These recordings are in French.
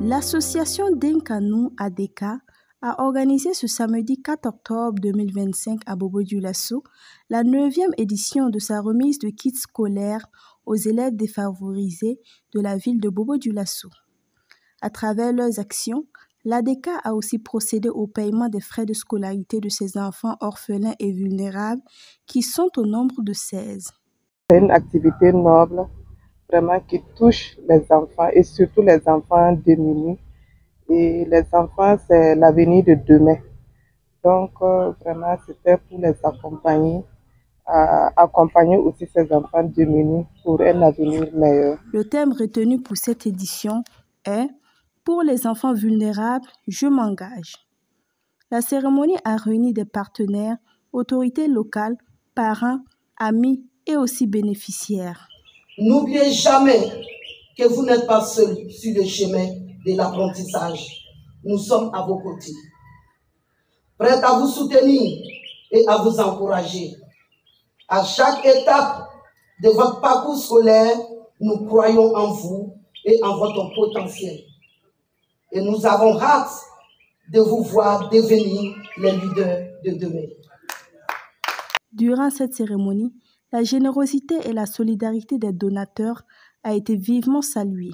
L'association Dinkanou ADK a organisé ce samedi 4 octobre 2025 à Bobo-Dioulasso la 9e édition de sa remise de kits scolaires aux élèves défavorisés de la ville de Bobo-Dioulasso. À travers leurs actions, l'ADK a aussi procédé au paiement des frais de scolarité de ses enfants orphelins et vulnérables qui sont au nombre de 16. C'est une activité noble, vraiment qui touche les enfants et surtout les enfants démunis. Et les enfants, c'est l'avenir de demain. Donc, vraiment, c'était pour les accompagner, accompagner aussi ces enfants démunis pour un avenir meilleur. Le thème retenu pour cette édition est « Pour les enfants vulnérables, je m'engage ». La cérémonie a réuni des partenaires, autorités locales, parents, amis et aussi bénéficiaires. N'oubliez jamais que vous n'êtes pas seul sur le chemin de l'apprentissage. Nous sommes à vos côtés, prêts à vous soutenir et à vous encourager. À chaque étape de votre parcours scolaire, nous croyons en vous et en votre potentiel. Et nous avons hâte de vous voir devenir les leaders de demain. Durant cette cérémonie, la générosité et la solidarité des donateurs a été vivement saluée.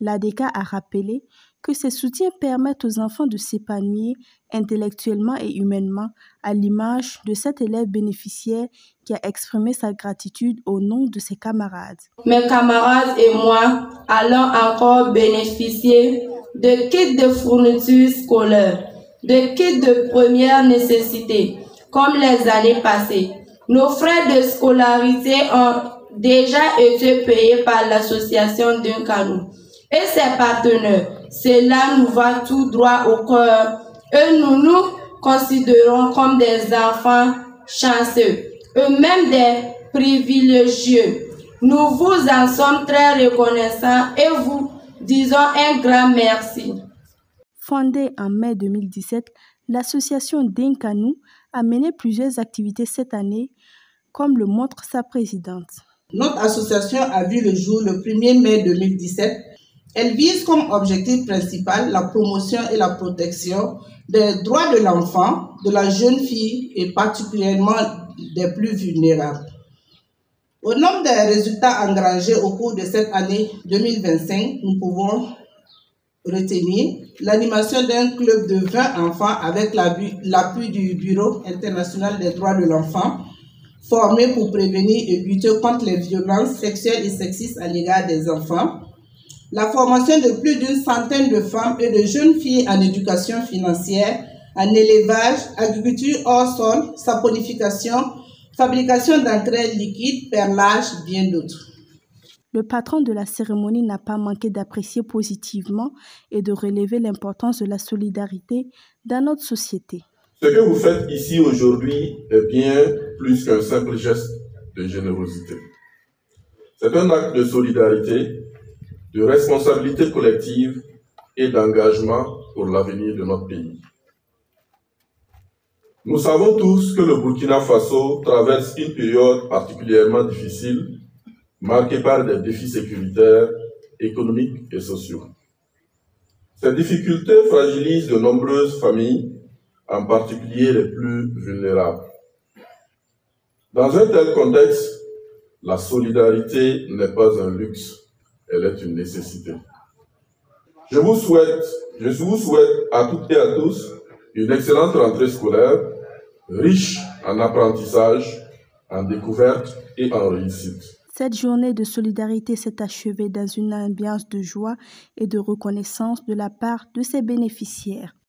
L'ADK a rappelé que ces soutiens permettent aux enfants de s'épanouir intellectuellement et humainement, à l'image de cet élève bénéficiaire qui a exprimé sa gratitude au nom de ses camarades. Mes camarades et moi allons encore bénéficier de kits de fournitures scolaires, de kits de première nécessité, comme les années passées. Nos frais de scolarité ont déjà été payés par l'association Dinkanou et ses partenaires. Cela nous va tout droit au cœur et nous nous considérons comme des enfants chanceux, eux-mêmes des privilégiés. Nous vous en sommes très reconnaissants et vous disons un grand merci. Fondée en mai 2017, l'association Dinkanou a mené plusieurs activités cette année, comme le montre sa présidente. Notre association a vu le jour le 1er mai 2017. Elle vise comme objectif principal la promotion et la protection des droits de l'enfant, de la jeune fille et particulièrement des plus vulnérables. Au nombre des résultats engrangés au cours de cette année 2025, nous pouvons retenir l'animation d'un club de 20 enfants avec l'appui du Bureau international des droits de l'enfant, formé pour prévenir et lutter contre les violences sexuelles et sexistes à l'égard des enfants, la formation de plus d'une centaine de femmes et de jeunes filles en éducation financière, en élevage, agriculture hors sol, saponification, fabrication d'engrais liquides, perlage, bien d'autres. Le patron de la cérémonie n'a pas manqué d'apprécier positivement et de relever l'importance de la solidarité dans notre société. Ce que vous faites ici aujourd'hui est bien plus qu'un simple geste de générosité. C'est un acte de solidarité, de responsabilité collective et d'engagement pour l'avenir de notre pays. Nous savons tous que le Burkina Faso traverse une période particulièrement difficile, marquée par des défis sécuritaires, économiques et sociaux. Ces difficultés fragilisent de nombreuses familles, en particulier les plus vulnérables. Dans un tel contexte, la solidarité n'est pas un luxe, elle est une nécessité. Je vous souhaite à toutes et à tous une excellente rentrée scolaire, riche en apprentissage, en découverte et en réussite. Cette journée de solidarité s'est achevée dans une ambiance de joie et de reconnaissance de la part de ses bénéficiaires.